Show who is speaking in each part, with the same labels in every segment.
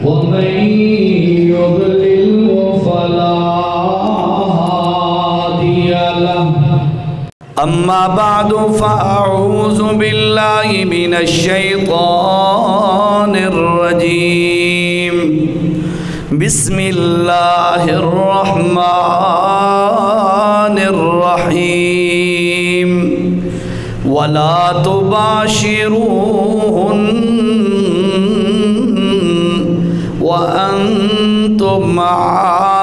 Speaker 1: ومن يضلل فلا هادي له أما بعد فأعوذ بالله من الشيطان الرجيم بسم الله الرحمن الرحيم ولا تباشروهن وأنتم عاكفون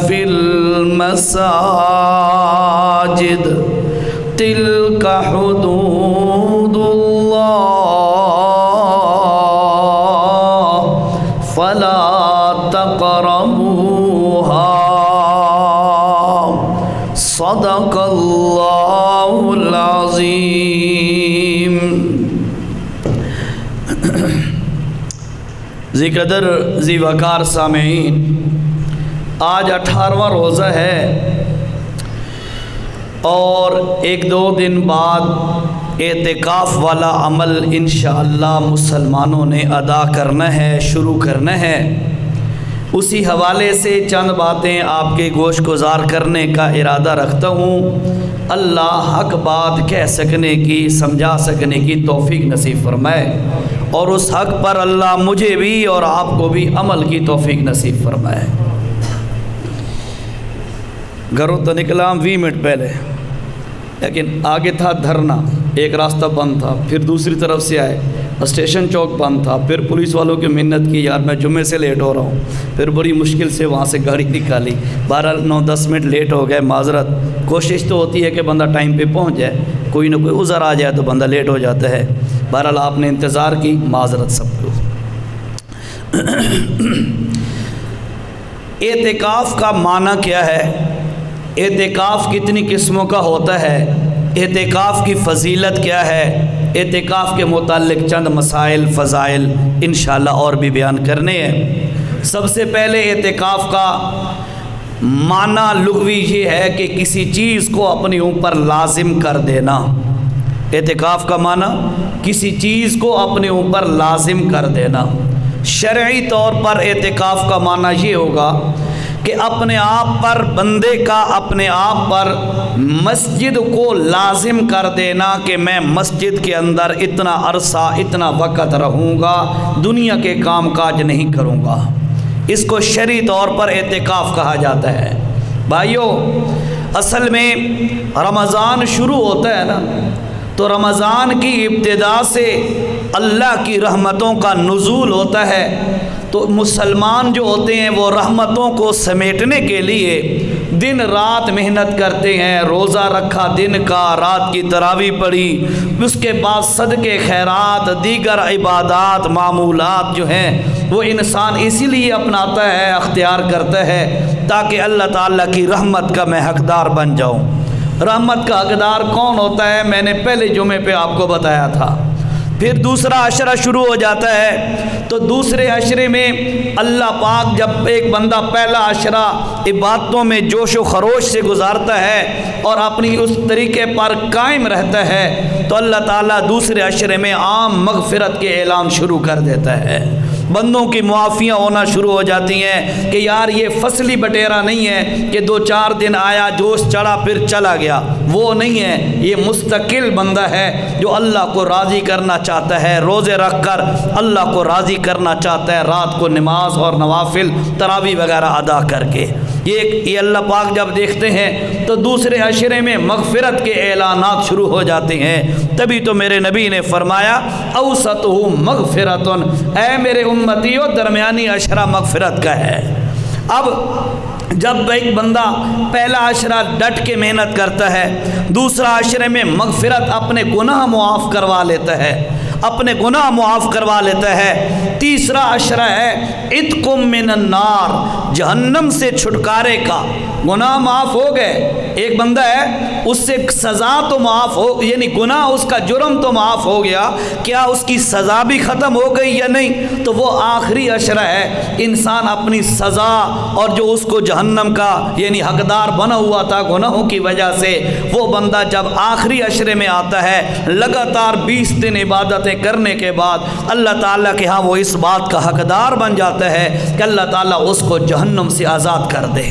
Speaker 1: في المساجد تلك حدود الله فلا تقربوها صدق الله العظيم. ذی قدر ذی وقار سامعین، آج 18واں روزہ ہے اور ایک دو دن بعد اعتکاف والا عمل انشاءاللہ مسلمانوں نے ادا کرنا ہے، شروع کرنا ہے. اسی حوالے سے چند باتیں آپ کے گوش گزار کرنے کا ارادہ رکھتا ہوں. اللہ حق بات کہہ سکنے کی، سمجھا سکنے کی توفیق نصیب فرمائے، اور اس حق پر اللہ مجھے بھی اور آپ کو بھی عمل کی توفیق نصیب فرمائے. گھروں تو نکلا 20 منٹ پہلے، لیکن آگے تھا دھرنا، ایک راستہ بند تھا، پھر دوسری طرف سے آئے، اسٹیشن چوک بند تھا، پھر پولیس والوں کی منت کی یار میں جمعے سے لیٹ ہو رہا ہوں، پھر بڑی مشکل سے وہاں سے گاڑی نکالی. 12-9-10 منٹ لیٹ ہو گئے، معذرت. کوشش تو ہوتی ہے کہ بندہ ٹائم پہ پہنچ جائے، کوئی نہ کوئی عذر آ جائے تو بندہ لیٹ ہو جاتا ہے. بہرحال آپ نے انتظار کی، معذرت سب کو. اعتکاف کا معنی کیا ہے؟ اعتکاف کتنی قسموں کا ہوتا ہے؟ اعتکاف کی فضیلت کیا ہے؟ اعتکاف کے متعلق چند مسائل، فضائل انشاءاللہ اور بھی بیان کرنے ہیں. سب سے پہلے اعتکاف کا معنی لغوی یہ ہے کہ کسی چیز کو اپنے اوپر لازم کر دینا. اعتکاف کا معنی کسی چیز کو اپنے اوپر لازم کر دینا. شرعی طور پر اعتکاف کا معنی یہ ہوگا کہ اپنے آپ پر بندے کا اپنے آپ پر مسجد کو لازم کر دینا کہ میں مسجد کے اندر اتنا عرصہ اتنا وقت رہوں گا، دنیا کے کام کاج نہیں کروں گا. اس کو شرعی طور پر اعتکاف کہا جاتا ہے. بھائیو، اصل میں رمضان شروع ہوتا ہے نا، تو رمضان کی ابتدا سے اللہ کی رحمتوں کا نزول ہوتا ہے. تو مسلمان جو ہوتے ہیں وہ رحمتوں کو سمیٹنے کے لیے دن رات محنت کرتے ہیں. روزہ رکھا دن کا، رات کی تراویح پڑھی، اس کے بعد صدقے خیرات، دیگر عبادات معمولات جو ہیں وہ انسان اسی لیے اپناتا ہے، اختیار کرتا ہے تاکہ اللہ تعالیٰ کی رحمت کا میں حقدار بن جاؤں. رحمت کا حقدار کون ہوتا ہے؟ میں نے پہلے جمعے پہ آپ کو بتایا تھا. پھر دوسرا عشرہ شروع ہو جاتا ہے، تو دوسرے عشرے میں اللہ پاک جب ایک بندہ پہلا عشرہ عبادتوں میں جوش و خروش سے گزارتا ہے اور اپنی اس طریقے پر قائم رہتا ہے، تو اللہ تعالیٰ دوسرے عشرے میں عام مغفرت کے اعلان شروع کر دیتا ہے. بندوں کی معافیاں ہونا شروع ہو جاتی ہیں کہ یار یہ فصلی بٹیرا نہیں ہے کہ 2-4 دن آیا، جوش چڑھا پھر چلا گیا. وہ نہیں ہے، یہ مستقل بندہ ہے جو اللہ کو راضی کرنا چاہتا ہے، روزے رکھ کر اللہ کو راضی کرنا چاہتا ہے، رات کو نماز اور نوافل تراویح وغیرہ ادا کر کے. یہ اللہ پاک جب دیکھتے ہیں تو دوسرے عشرے میں مغفرت کے اعلانات شروع ہو جاتے ہیں. تبھی تو میرے نبی نے فرمایا اوسطہ مغفرۃ، اے میرے امتیو درمیانی عشرہ مغفرت کا ہے. اب جب ایک بندہ پہلا عشرہ ڈٹ کے محنت کرتا ہے، دوسرا عشرے میں مغفرت اپنے گناہ معاف کروا لیتا ہے، اپنے گناہ معاف کروا لیتا ہے. تیسرا عشرہ ہے عتق من النار، جہنم سے چھٹکارے کا. گناہ معاف ہو گئے، ایک بندہ ہے اس سے سزا تو معاف ہو، یعنی گناہ اس کا جرم تو معاف ہو گیا، کیا اس کی سزا بھی ختم ہو گئی یا نہیں؟ تو وہ آخری عشرہ ہے. انسان اپنی سزا اور جو اس کو جہنم کا یعنی حقدار بنا ہوا تھا گناہوں کی وجہ سے، وہ بندہ جب آخری عشرے میں آتا ہے لگاتار 20 دن عبادت عبادتیں کرنے کے بعد اللہ تعالیٰ کے ہاں وہ اس بات کا حقدار بن جاتا ہے کہ اللہ تعالیٰ اس کو جہنم سے آزاد کر دے۔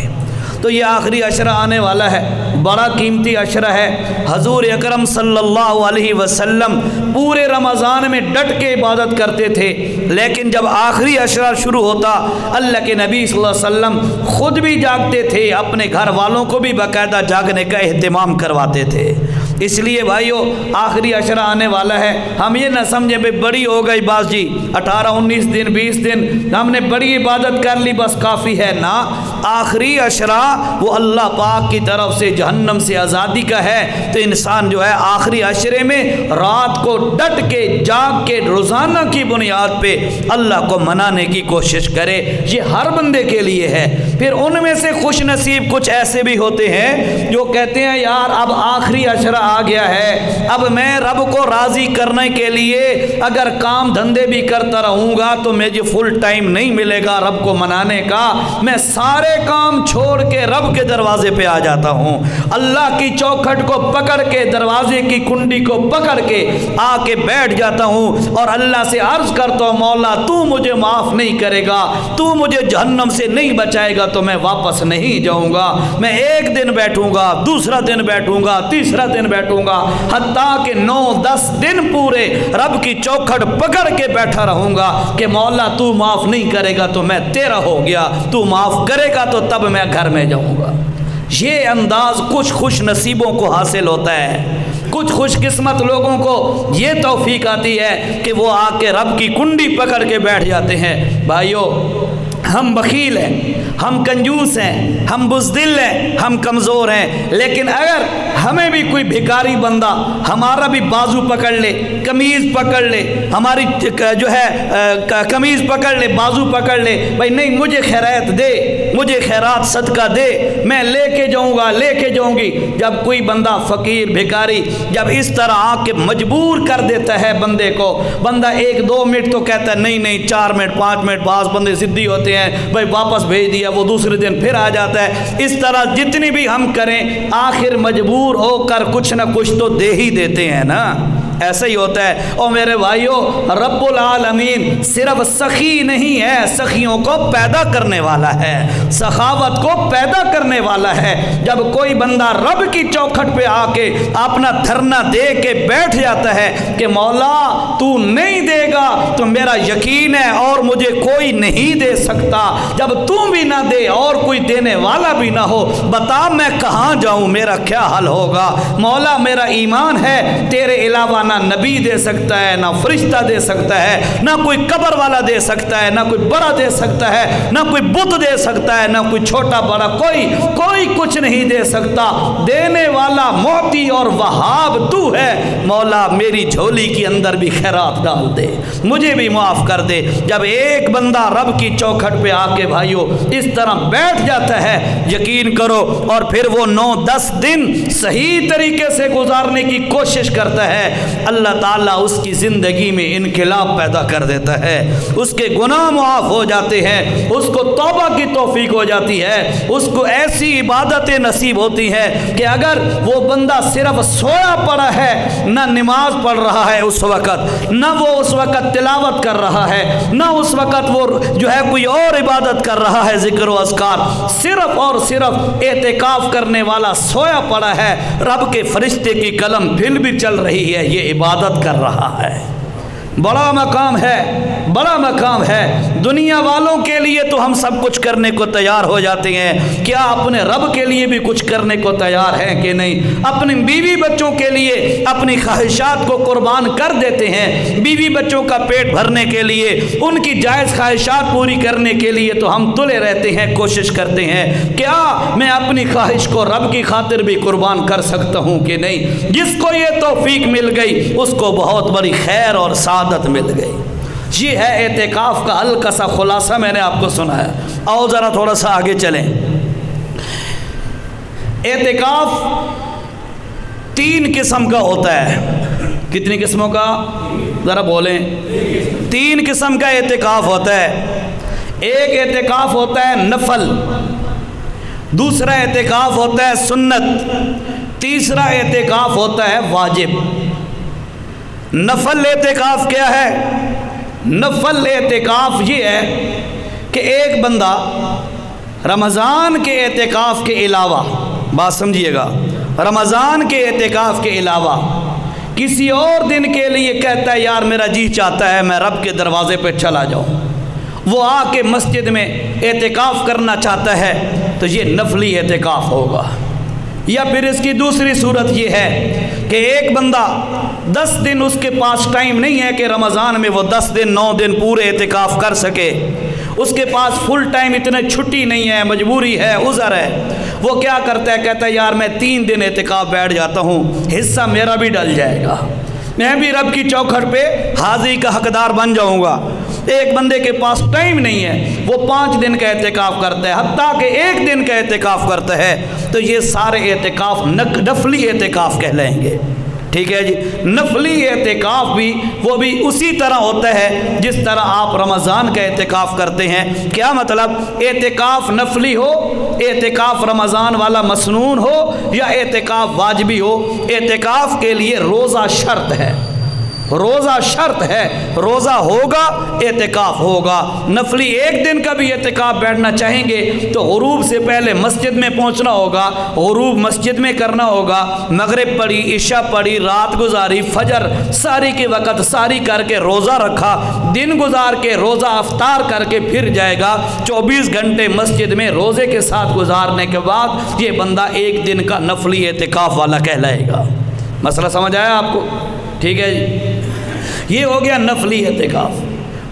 Speaker 1: تو یہ آخری عشرہ آنے والا ہے، بڑا قیمتی عشرہ ہے۔ حضور اکرم صلی اللہ علیہ وسلم پورے رمضان میں ڈٹ کے عبادت کرتے تھے، لیکن جب آخری عشرہ شروع ہوتا اللہ کے نبی صلی اللہ علیہ وسلم خود بھی جاگتے تھے، اپنے گھر والوں کو بھی باقاعدہ جاگنے کا اہتمام کرواتے تھے۔ اس لیے بھائیو آخری عشرہ آنے والا ہے، ہم یہ نہ سمجھیں بھئی بڑی ہو گئی بس جی 18 19 دن 20 دن ہم نے بڑی عبادت کر لی بس کافی ہے نا۔ آخری عشرہ وہ اللہ پاک کی طرف سے جہنم سے آزادی کا ہے، تو انسان جو ہے آخری عشرے میں رات کو ڈٹ کے جاگ کے روزانہ کی بنیاد پہ اللہ کو منانے کی کوشش کرے۔ یہ ہر بندے کے لیے ہے۔ پھر ان میں سے خوش نصیب کچھ ایسے بھی ہوتے ہیں جو کہتے ہیں یار اب آخری عشرہ آ گیا ہے، اب میں رب کو راضی کرنے کے لیے اگر کام دھندے بھی کرتا رہوں گا تو مجھے فل ٹائم نہیں ملے گا رب کو منانے کا، میں سارے کام چھوڑ کے رب کے دروازے پہ آ جاتا ہوں، اللہ کی چوکھٹ کو پکڑ کے دروازے کی کنڈی کو پکڑ کے آ کے بیٹھ جاتا ہوں اور اللہ سے عرض کرتا ہوں مولا تو مجھے معاف نہیں کرے گا، تو مجھے جہنم سے نہیں بچائے گا تو میں واپس نہیں جاؤں گا، میں ایک دن بیٹھوں گا، دوسرا دن بیٹھوں گا، تیسرا دن بیٹھوں گا، حتیٰ کہ 9-10 دن پورے رب کی چوکھٹ پکڑ کے بیٹھا رہوں گا کہ مولا تو معاف نہیں کرے گا تو میں تیرا ہو گیا، تو معاف کرے گا تو تب میں گھر میں جاؤں گا۔ یہ انداز کچھ خوش نصیبوں کو حاصل ہوتا ہے، کچھ خوش قسمت لوگوں کو یہ توفیق آتی ہے کہ وہ آ کے رب کی کنڈی پکڑ کے بیٹھ جاتے ہیں۔ بھائیو ہم بخیل ہیں، ہم کنجوس ہیں، ہم بزدل ہیں، ہم کمزور ہیں، لیکن اگر ہمیں بھی کوئی بھکاری بندہ ہمارا بھی بازو پکڑ لے، قمیض پکڑ لے، ہماری جو ہے قمیض پکڑ لے، بازو پکڑ لے، بھائی نہیں مجھے خیرات دے، مجھے خیرات صدقہ دے، میں لے کے جاؤں گا، لے کے جاؤں گی۔ جب کوئی بندہ فقیر بھکاری جب اس طرح آ کے مجبور کر دیتا ہے بندے کو، بندہ 1-2 منٹ تو کہتا ہے نہیں نہیں 4 منٹ 5 منٹ، بعض بندے ضدی ہوتے ہیں بھائی واپس بھیج دیا، وہ دوسرے دن پھر آ جاتا ہے۔ اس طرح جتنی بھی ہم کریں آخر مجبور ہو کر کچھ نہ کچھ تو دے ہی دیتے ہیں نا، ایسا ہی ہوتا ہے۔ اور میرے بھائیو رب العالمین صرف سخی نہیں ہے، سخیوں کو پیدا کرنے والا ہے، سخاوت کو پیدا کرنے والا ہے۔ جب کوئی بندہ رب کی چوکھٹ پہ آ کے اپنا دھرنا دے کے بیٹھ جاتا ہے کہ مولا تو نہیں دے گا تو میرا یقین ہے اور مجھے کوئی نہیں دے سکتا، جب تو بھی نہ دے اور کوئی دینے والا بھی نہ ہو، بتا میں کہاں جاؤں، میرا کیا حل ہوگا؟ مولا میرا ایمان ہے تیرے علاوہ نہ نبی دے سکتا ہے، نہ فرشتہ دے سکتا ہے، نہ کوئی قبر والا دے سکتا ہے، نہ کوئی بڑا دے سکتا ہے، نہ کوئی بت دے سکتا ہے، نہ کوئی چھوٹا بڑا، کوئی کچھ نہیں دے سکتا، دینے والا معطی اور وہاب تو ہے، مولا میری جھولی کے اندر بھی خیرات ڈال دے، مجھے بھی معاف کر دے۔ جب ایک بندہ رب کی چوکھٹ پہ آ کے بھائیو اس طرح بیٹھ جاتا ہے، یقین کرو، اور پھر وہ 9-10 دن صحیح طریقے سے گزارنے کی کوشش کرتا ہے، اللہ تعالیٰ اس کی زندگی میں انقلاب پیدا کر دیتا ہے، اس کے گناہ معاف ہو جاتے ہیں، اس کو توبہ کی توفیق ہو جاتی ہے، اس کو ایسی عبادتیں نصیب ہوتی ہیں کہ اگر وہ بندہ صرف سویا پڑا ہے، نہ نماز پڑھ رہا ہے اس وقت، نہ وہ اس وقت تلاوت کر رہا ہے، نہ اس وقت وہ جو ہے کوئی اور عبادت کر رہا ہے ذکر و اذکار، صرف اور صرف اعتکاف کرنے والا سویا پڑا ہے، رب کے فرشتے کی قلم پھر بھی چل رہی ہے، یہ عبادت کر رہا ہے۔ بڑا مقام ہے، بڑا مقام ہے۔ دنیا والوں کے لیے تو ہم سب کچھ کرنے کو تیار ہو جاتے ہیں، کیا اپنے رب کے لیے بھی کچھ کرنے کو تیار ہیں کہ نہیں؟ اپنے بیوی بچوں کے لیے اپنی خواہشات کو قربان کر دیتے ہیں، بیوی بچوں کا پیٹ بھرنے کے لیے، ان کی جائز خواہشات پوری کرنے کے لیے تو ہم تلے رہتے ہیں، کوشش کرتے ہیں، کیا میں اپنی خواہش کو رب کی خاطر بھی قربان کر سکتا ہوں کہ نہیں؟ جس کو یہ توفیق مل گئی اس کو بہت بڑی خیر اور سعادت مل گئی۔ یہ ہے اعتکاف کا ہلکا سا خلاصہ، میں نے آپ کو سنایا۔ آؤ ذرا تھوڑا سا آگے چلیں۔ اعتکاف 3 قسم کا ہوتا ہے۔ کتنی قسموں کا؟ ذرا بولیں۔ 3 قسم کا اعتکاف ہوتا ہے۔ ایک اعتکاف ہوتا ہے نفل، دوسرا اعتکاف ہوتا ہے سنت، تیسرا اعتکاف ہوتا ہے واجب۔ نفل اعتکاف کیا ہے؟ نفل اعتکاف یہ ہے کہ ایک بندہ رمضان کے اعتکاف کے علاوہ، بات سمجھیے گا، رمضان کے اعتکاف کے علاوہ کسی اور دن کے لیے کہتا ہے یار میرا جی چاہتا ہے میں رب کے دروازے پہ چلا جاؤں، وہ آ کے مسجد میں اعتکاف کرنا چاہتا ہے تو یہ نفلی اعتکاف ہوگا۔ یا پھر اس کی دوسری صورت یہ ہے کہ ایک بندہ 10 دن اس کے پاس ٹائم نہیں ہے کہ رمضان میں وہ 10 دن 9 دن پورے اعتکاف کر سکے، اس کے پاس فل ٹائم اتنے چھٹی نہیں ہے، مجبوری ہے، عذر ہے، وہ کیا کرتا ہے؟ کہتا ہے یار میں 3 دن اعتکاف بیٹھ جاتا ہوں، حصہ میرا بھی ڈل جائے گا، میں بھی رب کی چوکھٹ پہ حاضری کا حقدار بن جاؤں گا۔ ایک بندے کے پاس ٹائم نہیں ہے، وہ 5 دن کا اعتکاف کرتا ہے، حتیٰ کہ 1 دن کا اعتکاف کرتا ہے، تو یہ سارے اعتکاف نفلی اعتکاف کہلائیں گے۔ ٹھیک ہے جی، نفلی اعتکاف بھی وہ بھی اسی طرح ہوتا ہے جس طرح آپ رمضان کا اعتکاف کرتے ہیں۔ کیا مطلب؟ اعتکاف نفلی ہو، اعتکاف رمضان والا مسنون ہو یا اعتکاف واجبی ہو، اعتکاف کے لیے روزہ شرط ہے، روزہ شرط ہے، روزہ ہوگا اعتکاف ہوگا۔ نفلی 1 دن کا بھی اعتکاف بیٹھنا چاہیں گے تو غروب سے پہلے مسجد میں پہنچنا ہوگا، غروب مسجد میں کرنا ہوگا، مغرب پڑھی، عشاء پڑھی، رات گزاری، فجر ساری کے وقت ساری کر کے روزہ رکھا، دن گزار کے روزہ افطار کر کے پھر جائے گا، 24 گھنٹے مسجد میں روزے کے ساتھ گزارنے کے بعد یہ بندہ 1 دن کا نفلی اعتکاف والا کہلائے گا۔ مسئلہ سمجھ آیا آپ کو؟ ٹھیک ہے جی، یہ ہو گیا نفلی اعتکاف۔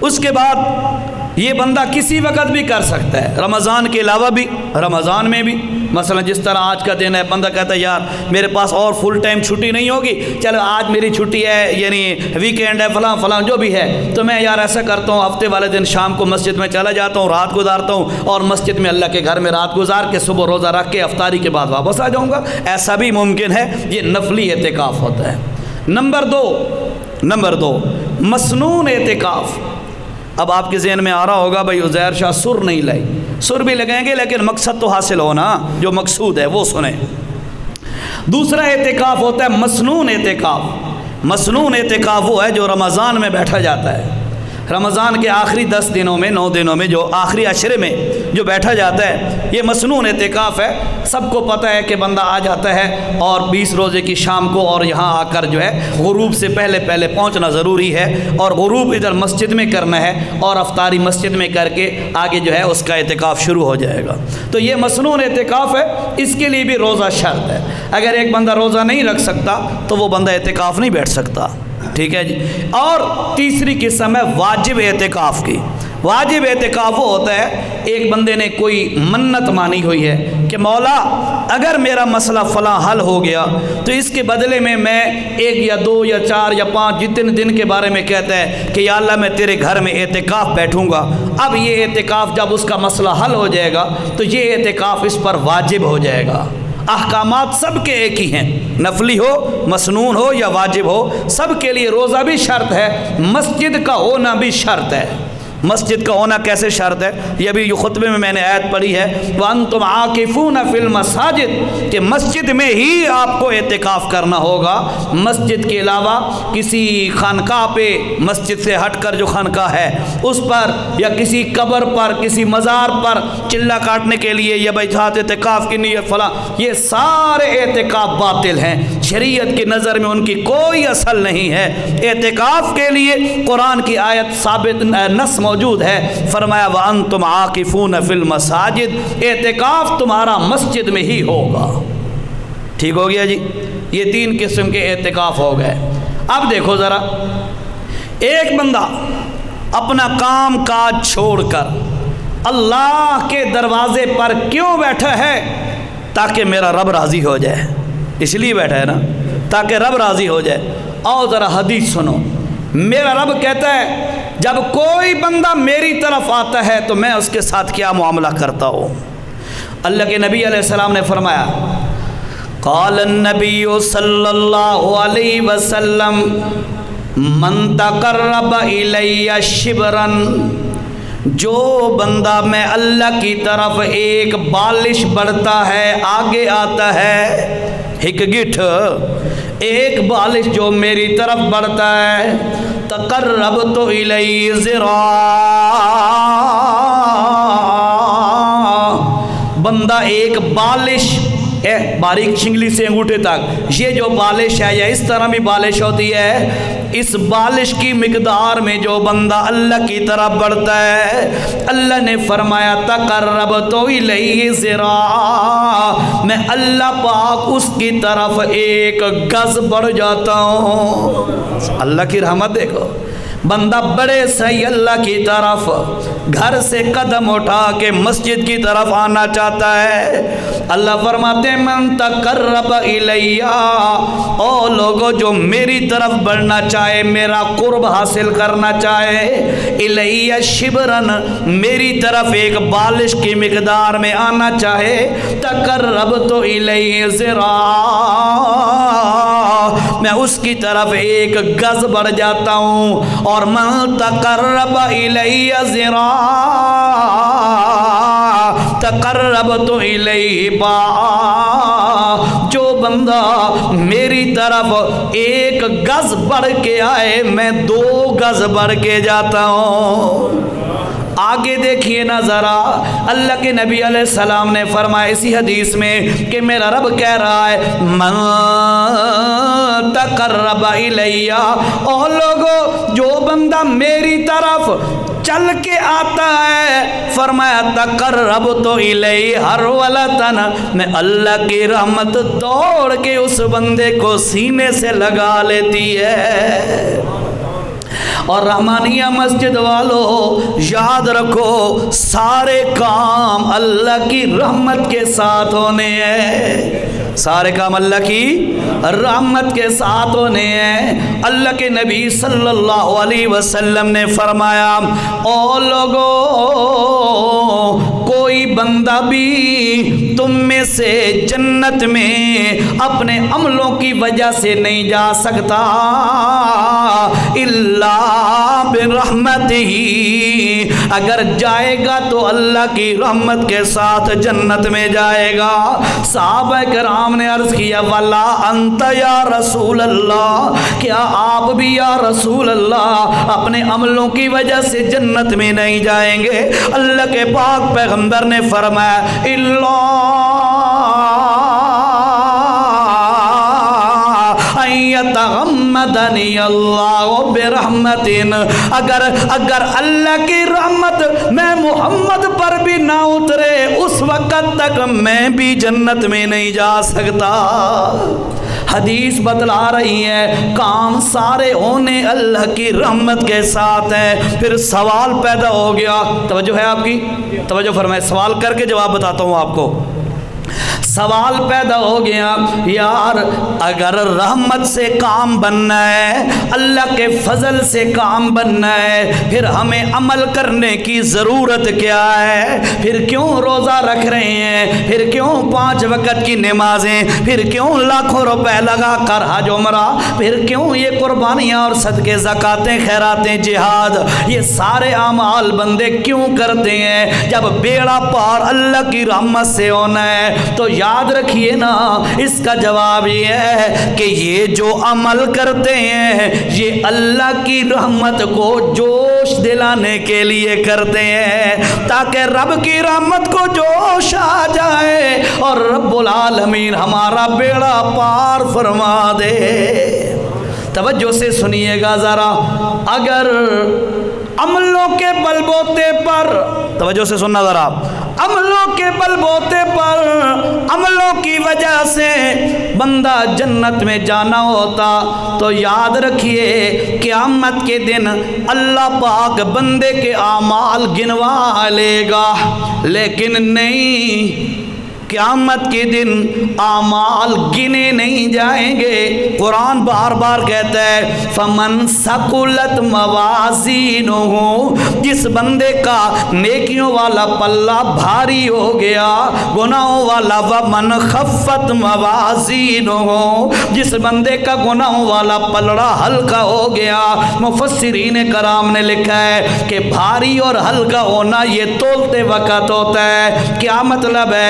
Speaker 1: اس کے بعد یہ بندہ کسی وقت بھی کر سکتا ہے، رمضان کے علاوہ بھی، رمضان میں بھی۔ مثلا جس طرح آج کا دن ہے، بندہ کہتا ہے یار میرے پاس اور فل ٹائم چھٹی نہیں ہوگی، چلو آج میری چھٹی ہے، یعنی ویکینڈ ہے، فلاں فلاں جو بھی ہے، تو میں یار ایسا کرتا ہوں ہفتے والے دن شام کو مسجد میں چلا جاتا ہوں، رات گزارتا ہوں اور مسجد میں اللہ کے گھر میں رات گزار کے صبح روزہ رکھ کے افطاری کے بعد واپس آ جاؤں گا۔ ایسا بھی ممکن ہے، یہ نفلی اعتکاف ہوتا ہے۔ نمبر دو مسنون اعتکاف۔ اب آپ کے ذہن میں آ رہا ہوگا بھائی عزیر شاہ سر نہیں لائی، سر بھی لگائیں گے لیکن مقصد تو حاصل ہونا، جو مقصود ہے وہ سنیں۔ دوسرا اعتکاف ہوتا ہے مسنون اعتکاف۔ مسنون اعتکاف وہ ہے جو رمضان میں بیٹھا جاتا ہے، رمضان کے آخری 10 دنوں میں 9 دنوں میں، جو آخری عشرے میں جو بیٹھا جاتا ہے، یہ مسنون اعتکاف ہے۔ سب کو پتہ ہے کہ بندہ آ جاتا ہے اور 20 روزے کی شام کو اور یہاں آ کر جو ہے غروب سے پہلے پہنچنا ضروری ہے، اور غروب ادھر مسجد میں کرنا ہے اور افطاری مسجد میں کر کے آگے جو ہے اس کا اعتکاف شروع ہو جائے گا۔ تو یہ مسنون اعتکاف ہے، اس کے لیے بھی روزہ شرط ہے۔ اگر ایک بندہ روزہ نہیں رکھ سکتا تو وہ بندہ اعتکاف نہیں بیٹھ سکتا۔ ٹھیک ہے جی۔ اور تیسری قسم ہے واجب اعتکاف کی۔ واجب اعتکاف وہ ہوتا ہے ایک بندے نے کوئی منت مانی ہوئی ہے کہ مولا اگر میرا مسئلہ فلاں حل ہو گیا تو اس کے بدلے میں 1 یا 2 یا 4 یا 5 جتنے دن کے بارے میں کہتا ہے کہ یا اللہ میں تیرے گھر میں اعتکاف بیٹھوں گا۔ اب یہ اعتکاف جب اس کا مسئلہ حل ہو جائے گا تو یہ اعتکاف اس پر واجب ہو جائے گا۔ احکامات سب کے ایک ہی ہیں، نفلی ہو، مسنون ہو یا واجب ہو، سب کے لیے روزہ بھی شرط ہے، مسجد کا ہونا بھی شرط ہے۔ مسجد کا ہونا کیسے شرط ہے؟ یہ بھی خطبے میں نے آیت پڑھی ہے، وَأَنْتُمْ عَاكِفُونَ فِي الْمَسَاجِدِ، کہ مسجد میں ہی آپ کو اعتکاف کرنا ہوگا، مسجد کے علاوہ کسی خانقاہ پہ، مسجد سے ہٹ کر جو خانقاہ ہے اس پر، یا کسی قبر پر، کسی مزار پر چلہ کاٹنے کے لیے یا بیٹھات اعتکاف کی نیت فلاں، یہ سارے اعتکاف باطل ہیں، شریعت کی نظر میں ان کی کوئی اصل نہیں ہے۔ اعتکاف کے لیے قرآن کی آیت ثابت نص موجود ہے، فرمایا وَأَنْتُمْ عَاكِفُونَ فِي الْمَسَاجِدِ، اعتکاف تمہارا مسجد میں ہی ہوگا۔ ٹھیک ہو گیا جی، یہ 3 قسم کے اعتکاف ہو گئے۔ اب دیکھو ذرا، ایک بندہ اپنا کام کاج چھوڑ کر اللہ کے دروازے پر کیوں بیٹھا ہے؟ تاکہ میرا رب راضی ہو جائے، اس لیے بیٹھا ہے نا، تاکہ رب راضی ہو جائے۔ اور ذرا حدیث سنو، میرا رب کہتا ہے جب کوئی بندہ میری طرف آتا ہے تو میں اس کے ساتھ کیا معاملہ کرتا ہوں۔ اللہ کے نبی علیہ السلام نے فرمایا، قال النبی صلی اللہ علیہ وسلم من تقرب الی شبرا، جو بندہ میں اللہ کی طرف ایک بالش بڑھتا ہے، آگے آتا ہے، ایک گٹھ ایک بالش جو میری طرف بڑھتا ہے تقربت الیہ ذراع، بندہ ایک بالش باریک چنگلی سے انگوٹھے تک، یہ جو بالش ہے یا اس طرح بھی بالش ہوتی ہے، اس بالش کی مقدار میں جو بندہ اللہ کی طرف بڑھتا ہے، اللہ نے فرمایا تقربت الیہ ذراع، میں اللہ پاک اس کی طرف ایک گز بڑھ جاتا ہوں۔ اللہ کی رحمت دیکھو، بندہ بڑے صحیح اللہ کی طرف گھر سے قدم اٹھا کے مسجد کی طرف آنا چاہتا ہے، اللہ فرماتے ہیں من تقرب الیہ، او لوگوں جو میری طرف بڑھنا چاہے، میرا قرب حاصل کرنا چاہے، الیہ شبرن، میری طرف ایک بالش کی مقدار میں آنا چاہے، تقربت الیہ ذراع، میں اس کی طرف ایک گز بڑھ جاتا ہوں، اور من تقرب الیہ ذراع تقربت الیہ باع، جو بندہ میری طرف ایک گز بڑھ کے آئے میں 2 گز بڑھ کے جاتا ہوں۔ آگے دیکھیے نا ذرا، اللہ کے نبی علیہ السلام نے فرمایا اسی حدیث میں کہ میرا رب کہہ رہا ہے من تقرب الیہ، او لوگو جو بندہ میری طرف چل کے آتا ہے، فرمایا تقربت الیہ ہرولتن، میں اللہ کی رحمت دوڑ کے اس بندے کو سینے سے لگا لیتی ہے۔ اور رحمانیہ مسجد والوں یاد رکھو، سارے کام اللہ کی رحمت کے ساتھ ہونے ہیں، سارے کام اللہ کی رحمت کے ساتھ ہونے ہیں۔ اللہ کے نبی صلی اللہ علیہ وسلم نے فرمایا او لوگو، کوئی بندہ بھی تم میں سے جنت میں اپنے عملوں کی وجہ سے نہیں جا سکتا الا برحمتہ، اگر جائے گا تو اللہ کی رحمت کے ساتھ جنت میں جائے گا۔ صحابہ کرام نے عرض کیا ولا انت یا رسول اللہ، کیا آپ بھی یا رسول اللہ اپنے عملوں کی وجہ سے جنت میں نہیں جائیں گے؟ اللہ کے پاک پیغمبر نے فرمایا یتغمدنی اللہ برحمت، اگر اللہ کی رحمت میں محمد پر بھی نہ اترے اس وقت تک میں بھی جنت میں نہیں جا سکتا۔ حدیث بتلا رہی ہے کام سارے ہونے اللہ کی رحمت کے ساتھ ہیں۔ پھر سوال پیدا ہو گیا، توجہ ہے آپ کی، توجہ فرمائے، سوال کر کے جواب بتاتا ہوں آپ کو۔ سوال پیدا ہو گیا یار اگر رحمت سے کام بننا ہے، اللہ کے فضل سے کام بننا ہے، پھر ہمیں عمل کرنے کی ضرورت کیا ہے؟ پھر کیوں روزہ رکھ رہے ہیں؟ پھر کیوں 5 وقت کی نمازیں؟ پھر کیوں لاکھوں روپے لگا کر حج عمرہ؟ پھر کیوں یہ قربانیاں اور صدقے زکاتیں خیراتیں جہاد؟ یہ سارے اعمال بندے کیوں کرتے ہیں؟ جب بیڑا پار اللہ کی رحمت سے ہونا ہے تو یاد رکھیے نا، اس کا جواب یہ ہے کہ یہ جو عمل کرتے ہیں یہ اللہ کی رحمت کو جوش دلانے کے لیے کرتے ہیں، تاکہ رب کی رحمت کو جوش آ جائے اور رب العالمین ہمارا بیڑا پار فرما دے۔ توجہ سے سنیے گا ذرا، اگر عملوں کے بل بوتے پر، توجہ سے سننا ذرا، عملوں کے بل بوتے پر، عملوں کی وجہ سے بندہ جنت میں جانا ہوتا تو یاد رکھیے قیامت کے دن اللہ پاک بندے کے اعمال گنوا لے گا، لیکن نہیں، قیامت کے دن اعمال گنے نہیں جائیں گے۔ قرآن بار بار کہتا ہے فَمَنْ ثَقُلَتْ مَوَازِينُهُ، جس بندے کا نیکیوں والا پلہ بھاری ہو گیا، گناہوں والا وَمَنْ خَفَّتْ مَوَازِينُهُ، جس بندے کا گناہوں والا پلڑا ہلکا ہو گیا۔ مفسرین کرام نے لکھا ہے کہ بھاری اور ہلکا ہونا یہ تولتے وقت ہوتا ہے، کیا مطلب ہے؟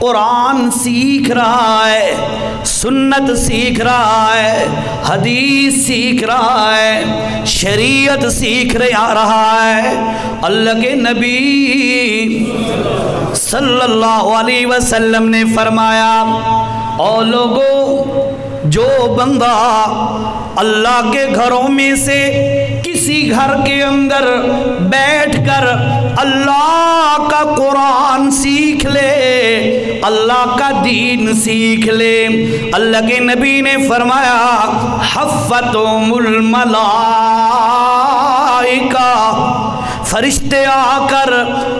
Speaker 1: قرآن سیکھ رہا ہے، سنت سیکھ رہا ہے، حدیث سیکھ رہا ہے، شریعت سیکھ رہا ہے۔ اللہ کے نبی صلی اللہ علیہ وسلم نے فرمایا، او لوگو، جو بندہ اللہ کے گھروں میں سے کسی گھر کے اندر بیٹھ کر اللہ کا قرآن سیکھ لے، اللہ کا دین سیکھ لے، اللہ کے نبی نے فرمایا حفتہم الملائکہ، فرشتے آ کر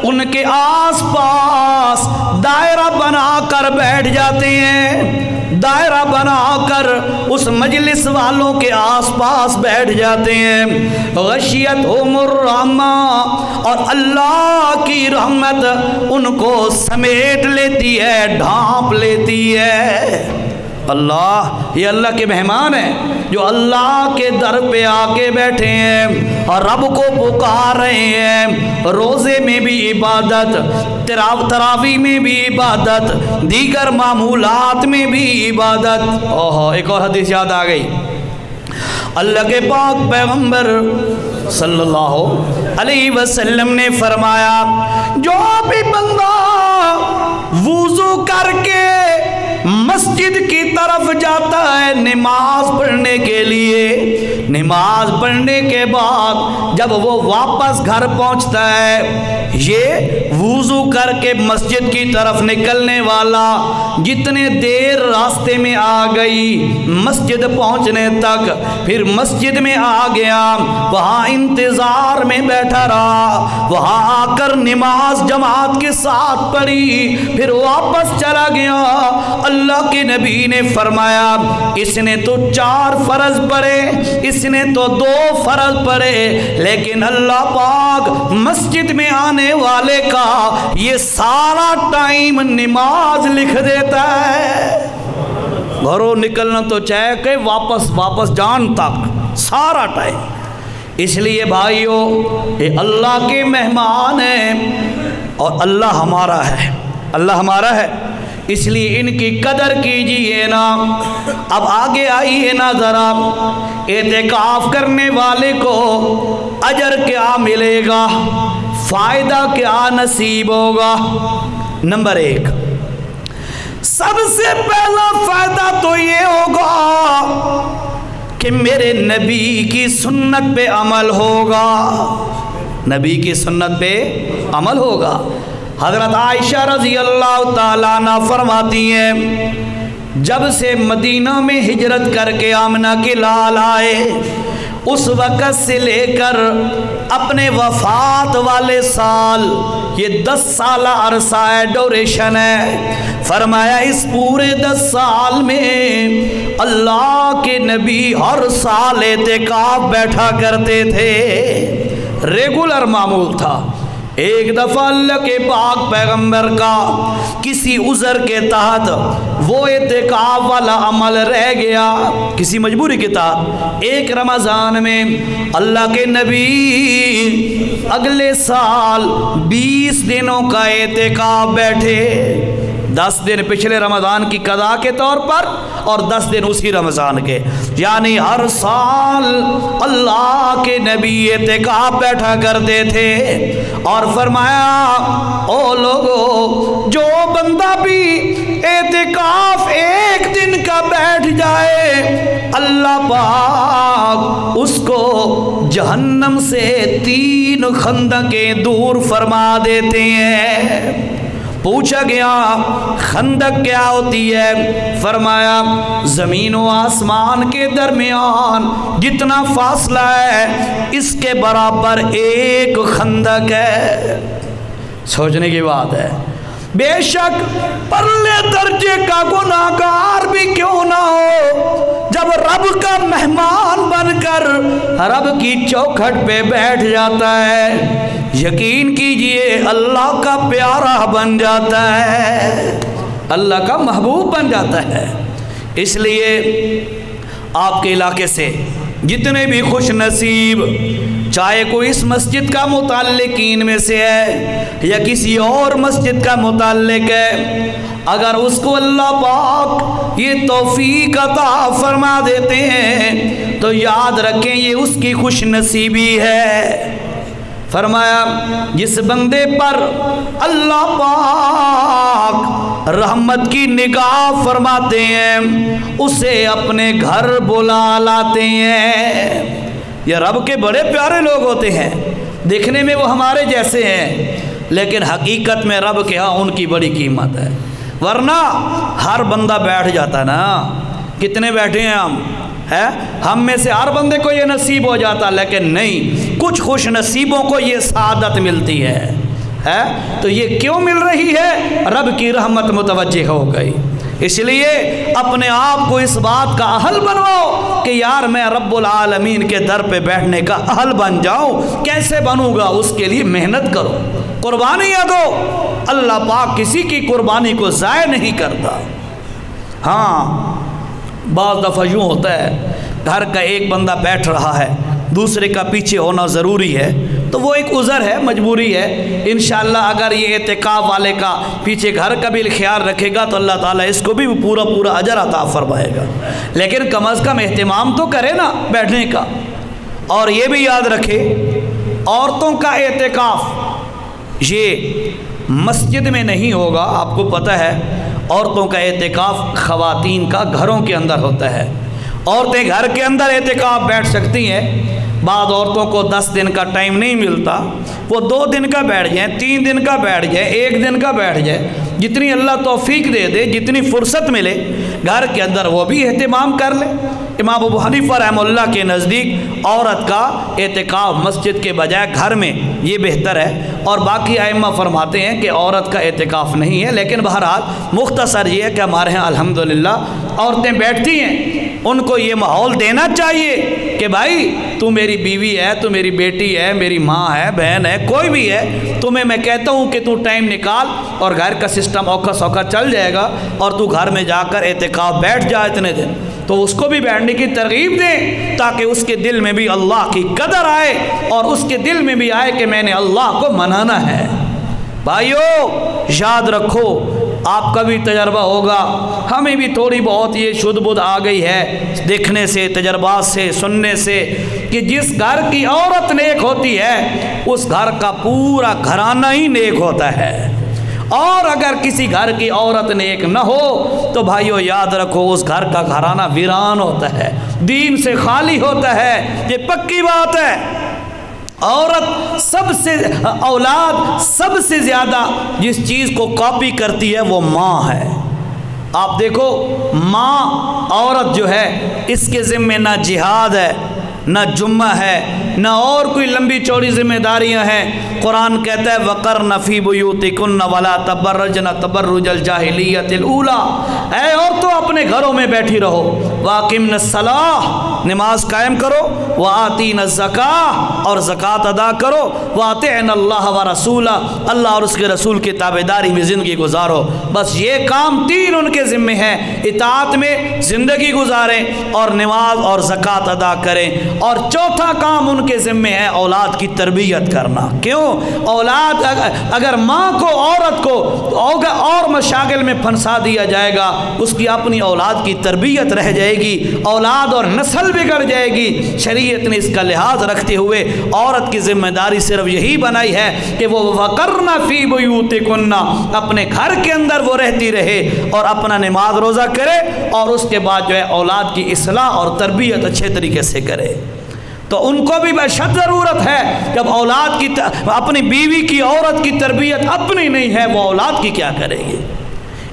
Speaker 1: ان کے آس پاس دائرہ بنا کر بیٹھ جاتے ہیں، دائرہ بنا کر اس مجلس والوں کے آس پاس بیٹھ جاتے ہیں۔ غشیتہم الرحمہ، اور اللہ کی رحمت ان کو سمیٹ لیتی ہے، ڈھانپ لیتی ہے۔ اللہ، یہ اللہ کے مہمان ہیں جو اللہ کے در پہ آ کے بیٹھے ہیں اور رب کو پکار رہے ہیں، روزے میں بھی عبادت، تراویح میں بھی عبادت، دیگر معمولات میں بھی عبادت۔ ایک اور حدیث یاد آ گئی، اللہ کے پاک پیغمبر صلی اللہ علیہ وسلم نے فرمایا، جو بھی بندہ وضو کر کے مسجد کی طرف جاتا ہے نماز پڑھنے کے لیے، نماز پڑھنے کے بعد جب وہ واپس گھر پہنچتا ہے، یہ وضو کر کے مسجد کی طرف نکلنے والا جتنے دیر راستے میں آ گئی مسجد پہنچنے تک، پھر مسجد میں آ گیا، وہاں انتظار میں بیٹھا رہا، وہاں آ کر نماز جماعت کے ساتھ پڑھی، پھر واپس چلا گیا، اللہ کے نبی نے فرمایا اس نے تو 4 فرض پڑھے، اس نے تو 2 فرض پڑھے، لیکن اللہ پاک مسجد میں آنے والے کا یہ سارا ٹائم نماز لکھ دیتا ہے۔ گھروں نکلنا تو چاہے کہ واپس جان تک سارا ٹائم۔ اس لیے بھائیو، یہ اللہ کے مہمان ہیں اور اللہ ہمارا ہے، اللہ ہمارا ہے، اس لیے ان کی قدر کیجئے نا۔ اب آگے آئیے نا ذرا، اعتکاف کرنے والے کو اجر کیا ملے گا، فائدہ کیا نصیب ہوگا؟ نمبر 1، سب سے پہلا فائدہ تو یہ ہوگا کہ میرے نبی کی سنت پہ عمل ہوگا، نبی کی سنت پہ عمل ہوگا۔ حضرت عائشہ رضی اللہ تعالیٰ عنہ فرماتی ہیں، جب سے مدینہ میں ہجرت کر کے آمنہ کے لال آئے، اس وقت سے لے کر اپنے وفات والے سال، یہ 10 سالہ عرصہ ہے، ڈوریشن ہے، فرمایا اس پورے 10 سال میں اللہ کے نبی ہر سال اعتکاف بیٹھا کرتے تھے، ریگولر معمول تھا۔ ایک دفعہ اللہ کے پاک پیغمبر کا کسی عذر کے تحت وہ اعتکاف والا عمل رہ گیا، کسی مجبوری کے تحت، ایک رمضان میں اللہ کے نبی اگلے سال 20 دنوں کا اعتکاف بیٹھے، 10 دن پچھلے رمضان کی قضا کے طور پر اور 10 دن اسی رمضان کے، یعنی ہر سال اللہ کے نبی اعتکاف بیٹھا کرتے تھے۔ اور فرمایا، او لوگو، جو بندہ بھی اعتکاف 1 دن کا بیٹھ جائے، اللہ پاک اس کو جہنم سے 3 خندقیں دور فرما دیتے ہیں۔ پوچھا گیا خندق کیا ہوتی ہے؟ فرمایا زمین و آسمان کے درمیان جتنا فاصلہ ہے اس کے برابر 1 خندق ہے۔ سوچنے کی بات ہے، بے شک پرلے درجے کا گناہگار بھی کیوں نہ ہو، جب رب کا مہمان بن کر رب کی چوکھٹ پہ بیٹھ جاتا ہے، یقین کیجئے اللہ کا پیارا بن جاتا ہے، اللہ کا محبوب بن جاتا ہے۔ اس لیے آپ کے علاقے سے جتنے بھی خوش نصیب چاہے کوئی اس مسجد کا متعلقین میں سے ہے یا کسی اور مسجد کا متعلق ہے، اگر اس کو اللہ پاک یہ توفیق عطا فرما دیتے ہیں تو یاد رکھیں یہ اس کی خوش نصیبی ہے۔ فرمایا جس بندے پر اللہ پاک رحمت کی نگاہ فرماتے ہیں اسے اپنے گھر بلا لاتے ہیں۔ یہ رب کے بڑے پیارے لوگ ہوتے ہیں، دیکھنے میں وہ ہمارے جیسے ہیں لیکن حقیقت میں رب کے ہاں ان کی بڑی قیمت ہے۔ ورنہ ہر بندہ بیٹھ جاتا نا، کتنے بیٹھے ہیں ہم میں سے ہر بندے کو یہ نصیب ہو جاتا، لیکن نہیں، کچھ خوش نصیبوں کو یہ سعادت ملتی ہے۔ تو یہ کیوں مل رہی ہے؟ رب کی رحمت متوجہ ہو گئی۔ اس لیے اپنے آپ کو اس بات کا اہل بنواؤ کہ یار میں رب العالمین کے در پہ بیٹھنے کا اہل بن جاؤں۔ کیسے بنوں گا؟ اس کے لیے محنت کرو، قربانیاں دو۔ اللہ پاک کسی کی قربانی کو ضائع نہیں کرتا۔ ہاں بعض دفعہ یوں ہوتا ہے گھر کا ایک بندہ بیٹھ رہا ہے، دوسرے کا پیچھے ہونا ضروری ہے، تو وہ ایک عذر ہے، مجبوری ہے۔ انشاءاللہ اگر یہ اعتکاف والے کا پیچھے گھر کا بھی خیال رکھے گا تو اللہ تعالیٰ اس کو بھی پورا اجر عطا فرمائے گا، لیکن کم از کم اہتمام تو کرے نا بیٹھنے کا۔ اور یہ بھی یاد رکھے عورتوں کا اعتکاف یہ مسجد میں نہیں ہوگا۔ آپ کو پتہ ہے عورتوں کا اعتکاف خواتین کا گھروں کے اندر ہوتا ہے۔ عورتیں گھر کے اندر اعتکاف بیٹھ سکتی ہیں۔ بعض عورتوں کو 10 دن کا ٹائم نہیں ملتا، وہ 2 دن کا بیٹھ جائیں، 3 دن کا بیٹھ جائیں، 1 دن کا بیٹھ جائے، جتنی اللہ توفیق دے دے، جتنی فرصت ملے گھر کے اندر وہ بھی اہتمام کر لے۔ امام ابو حنیفہ رحمہ اللہ کے نزدیک عورت کا اعتکاف مسجد کے بجائے گھر میں یہ بہتر ہے، اور باقی ائمہ فرماتے ہیں کہ عورت کا اعتکاف نہیں ہے۔ لیکن بہرحال مختصر یہ ہے کہ ہمارے ہاں الحمدللہ عورتیں بیٹھتی ہیں، ان کو یہ ماحول دینا چاہیے کہ بھائی تو میری بیوی ہے، تو میری بیٹی ہے، میری ماں ہے، بہن ہے، کوئی بھی ہے، تمہیں میں کہتا ہوں کہ تو ٹائم نکال اور گھر کا سسٹم اوکھا سوکھا چل جائے گا، اور تو گھر میں جا کر اعتکاف بیٹھ جا اتنے دن، تو اس کو بھی بیٹھنے کی ترغیب دیں تاکہ اس کے دل میں بھی اللہ کی قدر آئے اور اس کے دل میں بھی آئے کہ میں نے اللہ کو منانا ہے۔ بھائیو یاد رکھو، آپ کا بھی تجربہ ہوگا، ہمیں بھی تھوڑی بہت یہ شدھ بدھ آ گئی ہے دیکھنے سے، تجربات سے، سننے سے، کہ جس گھر کی عورت نیک ہوتی ہے اس گھر کا پورا گھرانہ ہی نیک ہوتا ہے، اور اگر کسی گھر کی عورت نیک نہ ہو تو بھائیو یاد رکھو اس گھر کا گھرانہ ویران ہوتا ہے، دین سے خالی ہوتا ہے۔ یہ پکی بات ہے۔ عورت اولاد سب سے زیادہ جس چیز کو کاپی کرتی ہے وہ ماں ہے۔ آپ دیکھو ماں عورت جو ہے اس کے ذمہ نہ جہاد ہے، نہ جمعہ ہے، نہ اور کوئی لمبی چوڑی ذمہ داریاں ہیں۔ قرآن کہتا ہے وَقَرْنَ فِي بُيُوتِكُنَّ وَلَا تَبَرَّجْنَ تَبَرُّجَ الْجَاهِلِيَّةِ الْأُولَىٰ، اے عورتوں اپنے گھروں میں بیٹھی رہو، وَأَقِمْنَ الصَّلَاةَ، نماز قائم کرو، وَآتِينَ الزَّكَاةَ، اور زکوٰۃ ادا کرو، وَأَطِعْنَ اللَّهَ وَرَسُولَهُ، اللہ اور اس کے رسول کی تابعداری میں زندگی گزارو۔ بس یہ کام 3 ان کے ذمہ ہے، اطاعت میں زندگی گزاریں اور نماز اور زکوٰۃ ادا کریں، اور چوتھا کام ان کے ذمہ ہے اولاد کی تربیت کرنا۔ کیوں؟ اولاد اگر ماں کو عورت کو اور مشاغل میں پھنسا دیا جائے گا، اس کی اپنی اولاد کی تربیت رہ جائے گی، اولاد اور نسل بگڑ جائے گی۔ شریعت نے اس کا لحاظ رکھتے ہوئے عورت کی ذمہ داری صرف یہی بنائی ہے کہ وہ وَقَرْنَ فِي بُيُوتِكُنَّ، اپنے گھر کے اندر وہ رہتی رہے اور اپنا نماز روزہ کرے، اور اس کے بعد جو ہے اولاد کی اصلاح اور تربیت اچھے طریقے سے کرے۔ تو ان کو بھی بشد ضرورت ہے، جب اولاد کی اپنی بیوی کی عورت کی تربیت اپنی نہیں ہے وہ اولاد کی کیا کرے گی۔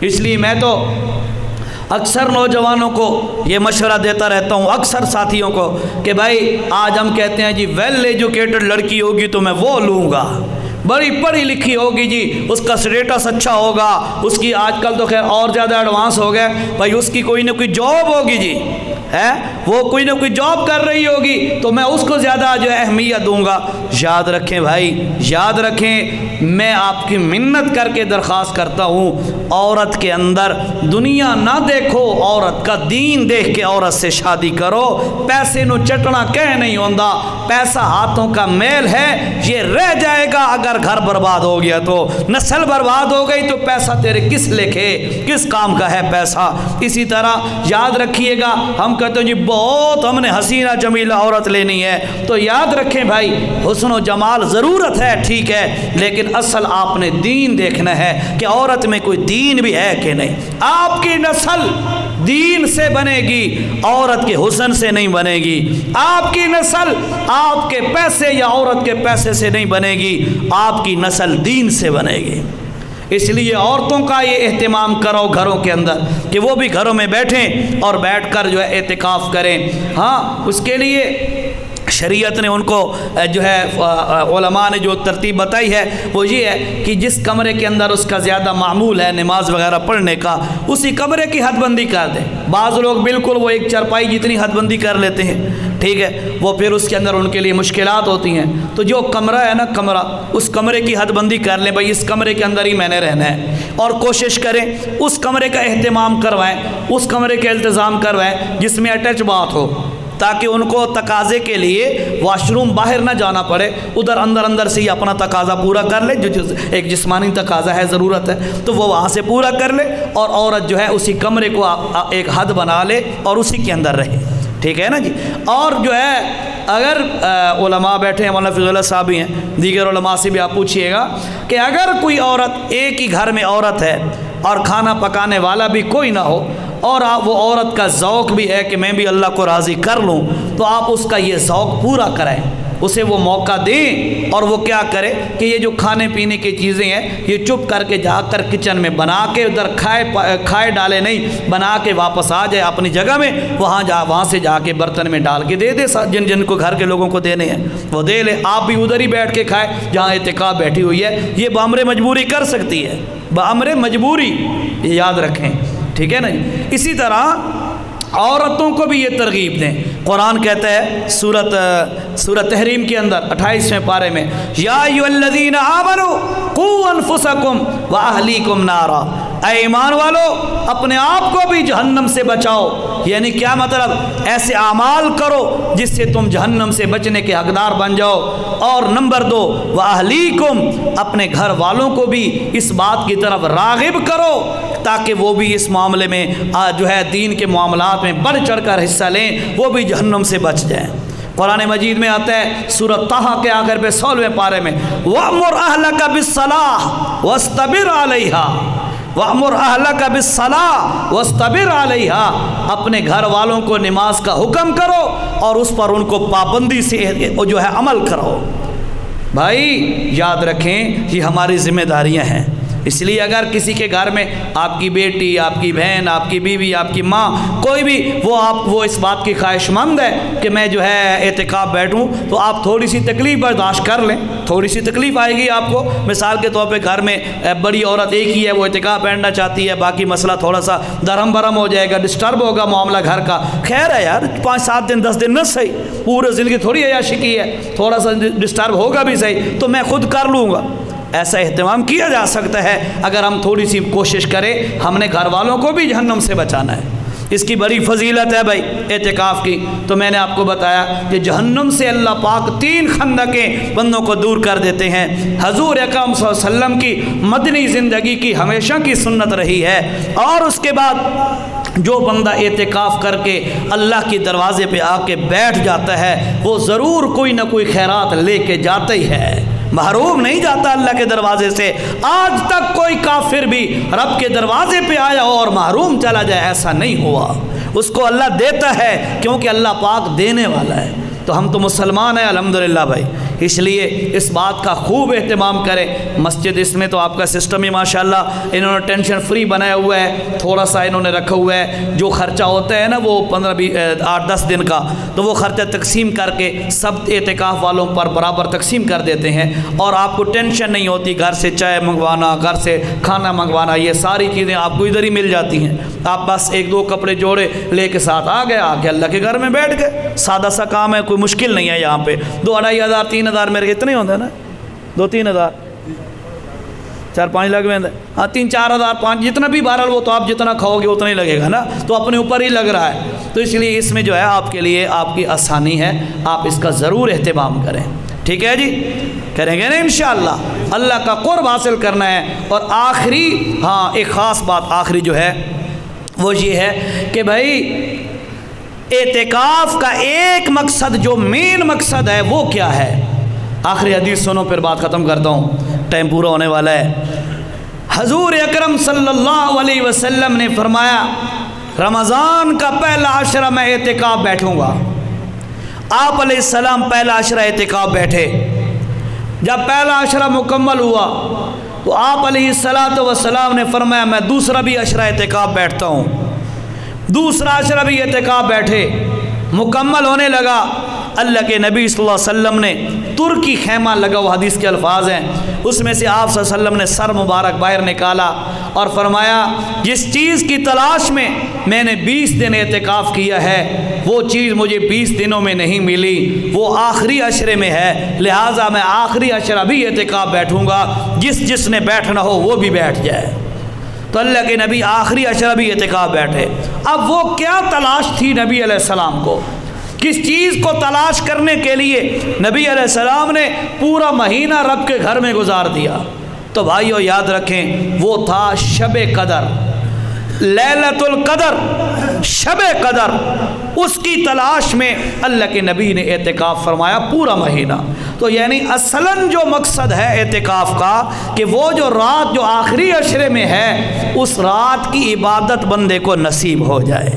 Speaker 1: اس لیے میں تو اکثر نوجوانوں کو یہ مشورہ دیتا رہتا ہوں، اکثر ساتھیوں کو، کہ بھائی آج ہم کہتے ہیں جی ویل ایجوکیٹڈ لڑکی ہوگی تو میں وہ لوں گا، بڑی پڑھی لکھی ہوگی جی، اس کا سٹیٹس اچھا ہوگا، اس کی آج کل تو خیر اور زیادہ ایڈوانس ہو گئے بھائی، اس کی کوئی نہ کوئی جاب ہوگی جی، ہے وہ کوئی نہ کوئی جاب کر رہی ہوگی تو میں اس کو زیادہ جو ہے اہمیت دوں گا۔ یاد رکھیں بھائی، یاد رکھیں، میں آپ کی منت کر کے درخواست کرتا ہوں، عورت کے اندر دنیا نہ دیکھو، عورت کا دین دیکھ کے عورت سے شادی کرو۔ پیسے نو چٹنا کہہ نہیں ہوندا، پیسہ ہاتھوں کا میل ہے، یہ رہ جائے گا اگر گھر برباد ہو گیا تو، نسل برباد ہو گئی تو پیسہ تیرے کس لکھے، کس کام کا ہے پیسہ۔ اسی طرح یاد رکھیے گا، ہم کہتے ہیں جی بہت ہم نے حسینہ جمیلہ عورت لینی ہے، تو یاد رکھیں بھائی، حسن و جمال ضرورت ہے ٹھیک ہے، لیکن اصل آپ نے دین دیکھنا ہے کہ عورت میں کوئی دین بھی ہے کہ نہیں۔ آپ کی نسل دین سے بنے گی، عورت کے حسن سے نہیں بنے گی۔ آپ کی نسل آپ کے پیسے یا عورت کے پیسے سے نہیں بنے گی، آپ کی نسل دین سے بنے گی۔ اس لیے عورتوں کا یہ اہتمام کرو گھروں کے اندر کہ وہ بھی گھروں میں بیٹھیں اور بیٹھ کر جو ہے اعتکاف کریں۔ ہاں، اس کے لیے شریعت نے ان کو جو ہے علماء نے جو ترتیب بتائی ہے وہ یہ ہے کہ جس کمرے کے اندر اس کا زیادہ معمول ہے نماز وغیرہ پڑھنے کا، اسی کمرے کی حد بندی کر دیں۔ بعض لوگ بالکل وہ ایک چرپائی جتنی حد بندی کر لیتے ہیں، ٹھیک ہے، وہ پھر اس کے اندر ان کے لیے مشکلات ہوتی ہیں۔ تو جو کمرہ ہے نا، کمرہ، اس کمرے کی حد بندی کر لیں، بھائی اس کمرے کے اندر ہی میں نے رہنا ہے، اور کوشش کریں اس کمرے کا اہتمام کروائیں، اس کمرے کا التزام کروائیں جس میں اٹیچ باتھ ہو، تاکہ ان کو تقاضے کے لیے واش روم باہر نہ جانا پڑے، ادھر اندر سے ہی اپنا تقاضا پورا کر لے، جو ایک جسمانی تقاضا ہے، ضرورت ہے تو وہ وہاں سے پورا کر لے، اور عورت جو ہے اسی کمرے کو ایک حد بنا لے اور اسی کے اندر رہے، ٹھیک ہے نا جی۔ اور جو ہے اگر علماء بیٹھے ہیں، مولانا فضل اللہ صاحب بھی ہیں، دیگر علماء سے بھی آپ پوچھئے گا کہ اگر کوئی عورت، ایک ہی گھر میں عورت ہے اور کھانا پکانے والا بھی کوئی نہ ہو، اور وہ عورت کا ذوق بھی ہے کہ میں بھی اللہ کو راضی کر لوں، تو آپ اس کا یہ ذوق پورا کرائیں، اسے وہ موقع دیں، اور وہ کیا کرے کہ یہ جو کھانے پینے کی چیزیں ہیں یہ چپ کر کے جا کر کچن میں بنا کے، ادھر کھائے ڈالے نہیں، بنا کے واپس آ جائے اپنی جگہ میں، وہاں سے جا کے برتن میں ڈال کے دے دے، جن کو گھر کے لوگوں کو دینے ہیں وہ دے لے، آپ بھی ادھر ہی بیٹھ کے کھائے جہاں اعتکاف بیٹھی ہوئی ہے۔ یہ بامر مجبوری کر سکتی ہے، بامر مجبوری، یہ یاد رکھیں، ٹھیک ہے نا جی۔ اسی طرح عورتوں کو بھی یہ ترغیب دیں، قرآن کہتا ہے سورۃ تحریم کے اندر 28ویں پارے میں، یا ایھا الذین آمنوا قوا انفسکم واہلیکم نارا، اے ایمان والو اپنے آپ کو بھی جہنم سے بچاؤ۔ یعنی کیا مطلب؟ ایسے اعمال کرو جس سے تم جہنم سے بچنے کے حقدار بن جاؤ۔ اور نمبر 2، واہلیکم، اپنے گھر والوں کو بھی اس بات کی طرف راغب کرو تاکہ وہ بھی اس معاملے میں جو ہے دین کے معاملات میں بڑھ چڑھ کر حصہ لیں، وہ بھی جہنم سے بچ جائیں۔ قرآن مجید میں آتا ہے سورۃ طٰہٰ کے آخر پہ 16ویں پارے میں، وَأْمُرْ أَهْلَكَ بِالصَّلَاةِ وَاسْتَبِرْ عَلَيْهَا، وَأْمُرْ أَهْلَكَ بِالصَّلَاةِ وَاسْتَبِرْ عَلَيْهَا، اپنے گھر والوں کو نماز کا حکم کرو اور اس پر ان کو پابندی سے جو ہے عمل کرو۔ بھائی یاد رکھیں یہ ہماری ذمہ داریاں ہیں، اس لیے اگر کسی کے گھر میں آپ کی بیٹی، آپ کی بہن، آپ کی بیوی، آپ کی ماں، کوئی بھی وہ اس بات کی خواہش مند ہے کہ میں جو ہے اعتکاف بیٹھوں، تو آپ تھوڑی سی تکلیف برداشت کر لیں، تھوڑی سی تکلیف آئے گی آپ کو۔ مثال کے طور پہ گھر میں بڑی عورت ایک ہی ہے، وہ اعتکاف بیٹھنا چاہتی ہے، باقی مسئلہ تھوڑا سا درہم برہم ہو جائے گا، ڈسٹرب ہوگا معاملہ گھر کا، خیر ہے یار 5-7 دن 10 دن نہ صحیح، پورے زندگی تھوڑی عیاشی کی ہے، تھوڑا سا ڈسٹرب ہوگا بھی صحیح تو میں خود کر لوں گا۔ ایسا اہتمام کیا جا سکتا ہے اگر ہم تھوڑی سی کوشش کریں، ہم نے گھر والوں کو بھی جہنم سے بچانا ہے۔ اس کی بڑی فضیلت ہے بھائی اعتکاف کی، تو میں نے آپ کو بتایا کہ جہنم سے اللہ پاک 3 خندقیں بندوں کو دور کر دیتے ہیں۔ حضور اکرم صلی اللہ علیہ وسلم کی مدنی زندگی کی ہمیشہ کی سنت رہی ہے۔ اور اس کے بعد جو بندہ اعتکاف کر کے اللہ کے دروازے پہ آ کے بیٹھ جاتا ہے، وہ ضرور کوئی نہ کوئی خیرات لے کے جاتا ہی ہے، محروم نہیں جاتا اللہ کے دروازے سے۔ آج تک کوئی کافر بھی رب کے دروازے پہ آیا ہو اور محروم چلا جائے، ایسا نہیں ہوا، اس کو اللہ دیتا ہے کیونکہ اللہ پاک دینے والا ہے۔ تو ہم تو مسلمان ہیں الحمدللہ بھائی، اس لیے اس بات کا خوب اہتمام کریں۔ مسجد اس میں تو آپ کا سسٹم ہی ماشاءاللہ انہوں نے ٹینشن فری بنایا ہوا ہے، تھوڑا سا انہوں نے رکھا ہوا ہے، جو خرچہ ہوتا ہے نا وہ 8-10 دن کا، تو وہ خرچہ تقسیم کر کے سب اعتکاف والوں پر برابر تقسیم کر دیتے ہیں، اور آپ کو ٹینشن نہیں ہوتی گھر سے چائے منگوانا، گھر سے کھانا منگوانا، یہ ساری چیزیں آپ کو ادھر ہی مل جاتی ہیں۔ آپ بس 1-2 کپڑے جوڑے لے کے ساتھ آ کے اللہ کے گھر میں بیٹھ گئے، سادہ سا کام ہے، کوئی مشکل نہیں ہے۔ یہاں پہ 2-2.5 ہزار 3 ہزار میرے اتنے ہوتے ہیں نا، 2-3 ہزار 4-5 لگ میں، ہاں 3-4 ہزار 5 جتنا بھی بہرحال وہ تو آپ جتنا کھاؤ گے اتنا ہی لگے گا نا، تو اپنے اوپر ہی لگ رہا ہے، تو اس لیے اس میں جو ہے آپ کے لیے آپ کی آسانی ہے، آپ اس کا ضرور اہتمام کریں، ٹھیک ہے جی، کریں گے نا انشاءاللہ، اللہ کا قرب حاصل کرنا ہے۔ اور آخری ہاں ایک خاص بات آخری جو ہے وہ یہ ہے کہ بھائی اعتکاف کا ایک مقصد جو مین مقصد ہے وہ کیا ہے؟ آخری حدیث سنو پھر بات ختم کرتا ہوں، ٹائم پورا ہونے والا ہے۔ حضور اکرم صلی اللہ علیہ وسلم نے فرمایا رمضان کا پہلا عشرہ میں اعتکاف بیٹھوں گا۔ آپ علیہ السلام پہلا عشرہ اعتکاف بیٹھے، جب پہلا عشرہ مکمل ہوا تو آپ علیہ السلام نے فرمایا میں دوسرا بھی عشرہ اعتکاف بیٹھتا ہوں۔ دوسرا عشرہ بھی اعتکاف بیٹھے، مکمل ہونے لگا، اللہ کے نبی صلی اللہ علیہ وسلم نے ترکی خیمہ لگا، وہ حدیث کے الفاظ ہیں، اس میں سے آپ صلی اللہ علیہ وسلم نے سر مبارک باہر نکالا اور فرمایا جس چیز کی تلاش میں نے 20 دن اعتکاف کیا ہے وہ چیز مجھے 20 دنوں میں نہیں ملی، وہ آخری عشرے میں ہے، لہٰذا میں آخری عشرہ بھی اعتکاف بیٹھوں گا، جس نے بیٹھنا ہو وہ بھی بیٹھ جائے۔ تو اللہ کے نبی آخری عشرہ بھی اعتکاف بیٹھے۔ اب وہ کیا تلاش تھی نبی علیہ السلام کو؟ کس چیز کو تلاش کرنے کے لیے نبی علیہ السلام نے پورا مہینہ رب کے گھر میں گزار دیا؟ تو بھائیو یاد رکھیں وہ تھا شب قدر، لیلۃ القدر، شب قدر، اس کی تلاش میں اللہ کے نبی نے اعتکاف فرمایا پورا مہینہ۔ تو یعنی اصلاً جو مقصد ہے اعتکاف کا کہ وہ جو رات جو آخری عشرے میں ہے اس رات کی عبادت بندے کو نصیب ہو جائے،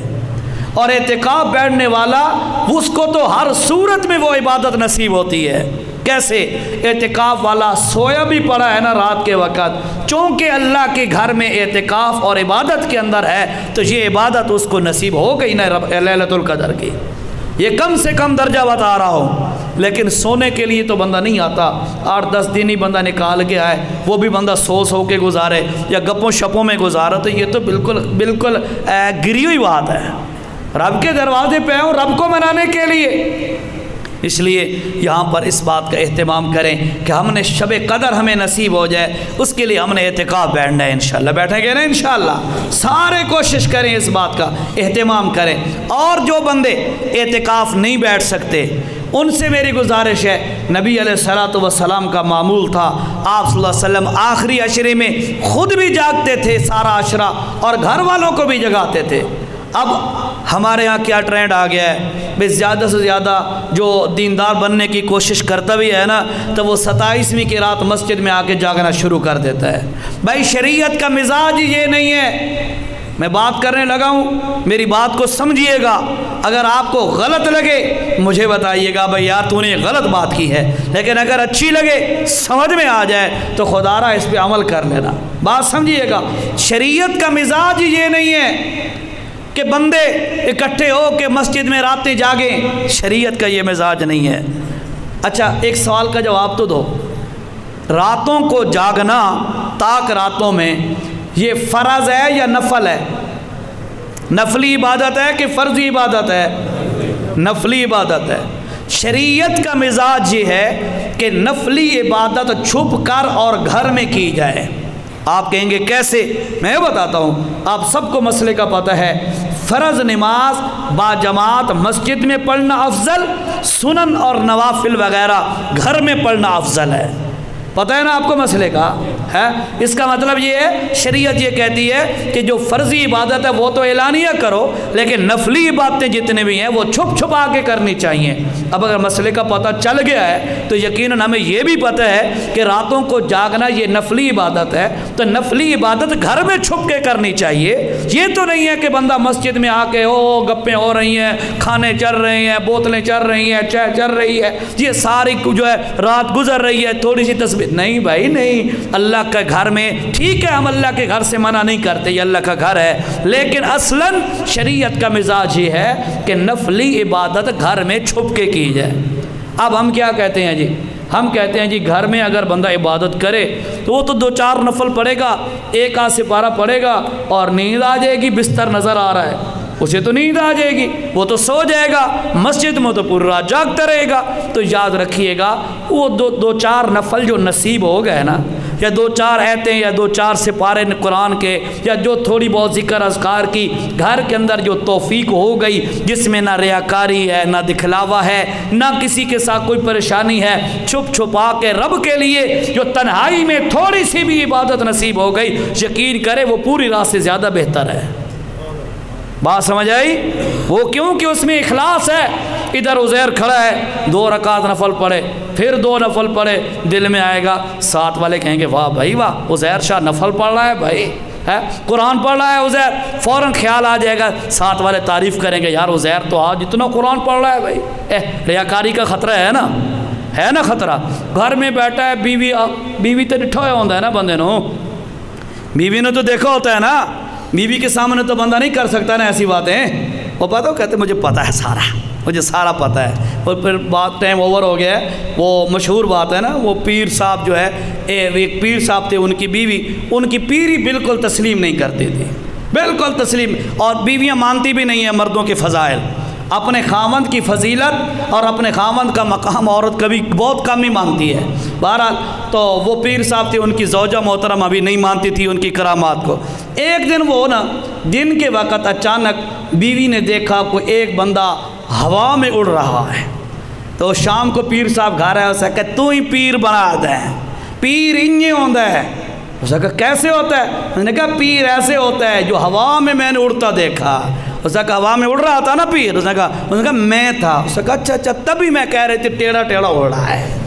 Speaker 1: اور اعتکاف بیٹھنے والا اس کو تو ہر صورت میں وہ عبادت نصیب ہوتی ہے۔ کیسے؟ اعتکاف والا سویا بھی پڑا ہے نا رات کے وقت، چونکہ اللہ کے گھر میں اعتکاف اور عبادت کے اندر ہے تو یہ عبادت اس کو نصیب ہو گئی نا لیلۃ القدر کی۔ یہ کم سے کم درجہ بتا رہا ہوں، لیکن سونے کے لیے تو بندہ نہیں آتا، 8-10 دن ہی بندہ نکال کے آئے، وہ بھی بندہ سو کے گزارے یا گپوں شپوں میں گزارا، تو یہ تو بالکل گری ہوئی بات ہے۔ رب کے دروازے پہ ہوں رب کو منانے کے لیے، اس لیے یہاں پر اس بات کا اہتمام کریں کہ ہم نے شب قدر ہمیں نصیب ہو جائے، اس کے لیے ہم نے اعتکاف بیٹھنا ہے انشاءاللہ، بیٹھیں گے نا انشاءاللہ، سارے کوشش کریں اس بات کا اہتمام کریں۔ اور جو بندے اعتکاف نہیں بیٹھ سکتے ان سے میری گزارش ہے، نبی علیہ السلام کا معمول تھا آپ صلی اللہ علیہ وسلم آخری عشرے میں خود بھی جاگتے تھے سارا عشرہ اور گھر والوں کو بھی جگاتے تھے۔ اب ہمارے ہاں کیا ٹرینڈ آ گیا ہے بھئی زیادہ سے زیادہ جو دیندار بننے کی کوشش کرتا بھی ہے نا تو وہ 27ویں کی رات مسجد میں آ کے جاگنا شروع کر دیتا ہے۔ بھائی شریعت کا مزاج یہ نہیں ہے، میں بات کرنے لگا ہوں میری بات کو سمجھیے گا، اگر آپ کو غلط لگے مجھے بتائیے گا بھئی یار تو نے غلط بات کی ہے، لیکن اگر اچھی لگے سمجھ میں آ جائے تو خدا را اس پہ عمل کر لینا۔ بات سمجھیے گا، شریعت کا مزاج یہ نہیں ہے کہ بندے اکٹھے ہو کے مسجد میں راتیں جاگیں، شریعت کا یہ مزاج نہیں ہے۔ اچھا ایک سوال کا جواب تو دو، راتوں کو جاگنا تاک راتوں میں یہ فرض ہے یا نفل ہے؟ نفلی عبادت ہے کہ فرضی عبادت ہے؟ نفلی عبادت ہے۔ شریعت کا مزاج یہ ہے کہ نفلی عبادت چھپ کر اور گھر میں کی جائے۔ آپ کہیں گے کیسے؟ میں بتاتا ہوں، آپ سب کو مسئلے کا پتہ ہے، فرض نماز با جماعت مسجد میں پڑھنا افضل، سنن اور نوافل وغیرہ گھر میں پڑھنا افضل ہے۔ پتہ ہے نا آپ کو مسئلے کا ہے۔ اس کا مطلب یہ ہے شریعت یہ کہتی ہے کہ جو فرضی عبادت ہے وہ تو اعلانیہ کرو، لیکن نفلی عبادتیں جتنے بھی ہیں وہ چھپ چھپا کے کرنی چاہیے۔ اب اگر مسئلے کا پتہ چل گیا ہے تو یقیناً ہمیں یہ بھی پتہ ہے کہ راتوں کو جاگنا یہ نفلی عبادت ہے، تو نفلی عبادت گھر میں چھپ کے کرنی چاہیے۔ یہ تو نہیں ہے کہ بندہ مسجد میں آ کے گپیں ہو رہی ہیں، کھانے چل رہے ہیں، بوتلیں چل رہی ہیں، چائے چل رہی ہے، یہ ساری جو ہے رات گزر رہی ہے، تھوڑی سی تسبیح۔ نہیں بھائی نہیں، اللہ کے گھر میں ٹھیک ہے، ہم اللہ کے گھر سے منع نہیں کرتے، یہ اللہ کا گھر ہے، لیکن اصلاً شریعت کا مزاج یہ ہے کہ نفلی عبادت گھر میں چھپ کے کی جائے۔ اب ہم کیا کہتے ہیں جی؟ ہم کہتے ہیں جی گھر میں اگر بندہ عبادت کرے تو وہ تو 2-4 نفل پڑھے گا، 1 آدھ سپارہ پڑھے گا اور نیند آ جائے گی، بستر نظر آ رہا ہے، اسے تو نیند آ جائے گی، وہ تو سو جائے گا، مسجد میں تو پوری رات جاگتا رہے گا۔ تو یاد رکھیے گا وہ 2-4 نفل جو نصیب ہو گئے نا، یا 2-4 آیتیں یا 2-4 سپارے قرآن کے، یا جو تھوڑی بہت ذکر اذکار کی گھر کے اندر جو توفیق ہو گئی، جس میں نہ ریاکاری ہے، نہ دکھلاوا ہے، نہ کسی کے ساتھ کوئی پریشانی ہے، چھپ چھپا کے رب کے لیے جو تنہائی میں تھوڑی سی بھی عبادت نصیب ہو گئی، یقین کرے وہ پوری رات سے زیادہ بہتر ہے۔ بات سمجھ آئی؟ وہ کیوں کہ اس میں اخلاص ہے۔ ادھر عزیر کھڑا ہے، 2 رکعت نفل پڑھے، پھر 2 نفل پڑھے، دل میں آئے گا، ساتھ والے کہیں گے واہ بھائی واہ، عزیر شاہ نفل پڑھ رہا ہے بھائی، ہے قرآن پڑھ رہا ہے عزیر، فوراً خیال آ جائے گا، ساتھ والے تعریف کریں گے یار عزیر تو آج اتنا قرآن پڑھ رہا ہے بھائی۔ ریاکاری کا خطرہ ہے نا خطرہ۔ گھر میں بیٹھا ہے، بیوی تو ڈٹھا ہوا ہوتا ہے نا بندے نو، بیوی نے تو دیکھا ہوتا ہے نا، بیوی کے سامنے تو بندہ نہیں کر سکتا نا ایسی باتیں۔ وہ پتہ ہو کہتے مجھے پتہ ہے سارا، مجھے سارا پتہ ہے، اور پھر بات ٹائم اوور ہو گیا ہے۔ وہ مشہور بات ہے نا، وہ پیر صاحب جو ہے، ایک پیر صاحب تھے، ان کی بیوی ان کی پیری بالکل تسلیم نہیں کرتی تھی، بالکل تسلیم، اور بیویاں مانتی بھی نہیں ہیں مردوں کے فضائل، اپنے خاوند کی فضیلت اور اپنے خاوند کا مقام عورت کبھی بہت کم ہی مانتی ہے۔ بہرحال تو وہ پیر صاحب تھے، ان کی زوجہ محترم ابھی نہیں مانتی تھی ان کی کرامات کو۔ ایک دن وہ نا دن کے وقت اچانک بیوی نے دیکھا کوئی ایک بندہ ہوا میں اڑ رہا ہے، تو شام کو پیر صاحب گھر ہے، اسے کہ تو ہی پیر بنا دے، پیر انجے ہوتا ہے۔ اسے کہا کیسے ہوتا ہے؟ میں نے کہا پیر ایسے ہوتا ہے جو ہوا میں نے اڑتا دیکھا۔ اس نے کہا ہوا میں اڑ رہا تھا نا پیر؟ اس نے کہا میں تھا۔ اس نے کہا اچھا تبھی میں کہہ رہی تھی ٹیڑھا اڑ رہا ہے۔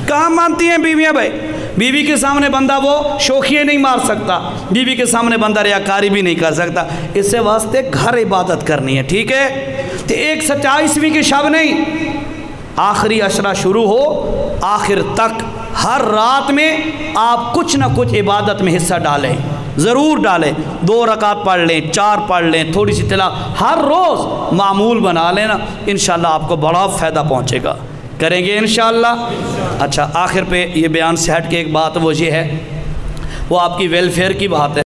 Speaker 1: کہاں مانتی ہیں بیویاں بھائی؟ بیوی کے سامنے بندہ وہ شوخیاں نہیں مار سکتا، بیوی کے سامنے بندہ ریاکاری بھی نہیں کر سکتا، اس سے واسطے گھر عبادت کرنی ہے، ٹھیک ہے؟ تو ایک 27ویں کی شب نہیں، آخری عشرہ شروع ہو آخر تک ہر رات میں آپ کچھ نہ کچھ عبادت میں حصہ ڈالیں، ضرور ڈالیں، 2 رکعت پڑھ لیں، 4 پڑھ لیں، تھوڑی سی تلاوت ہر روز معمول بنا لینا، انشاءاللہ آپ کو بڑا فائدہ پہنچے گا۔ کریں گے انشاءاللہ؟ اچھا آخر پہ یہ بیان سے ہٹ کے ایک بات وہ یہ ہے، وہ آپ کی ویلفیئر کی بات ہے۔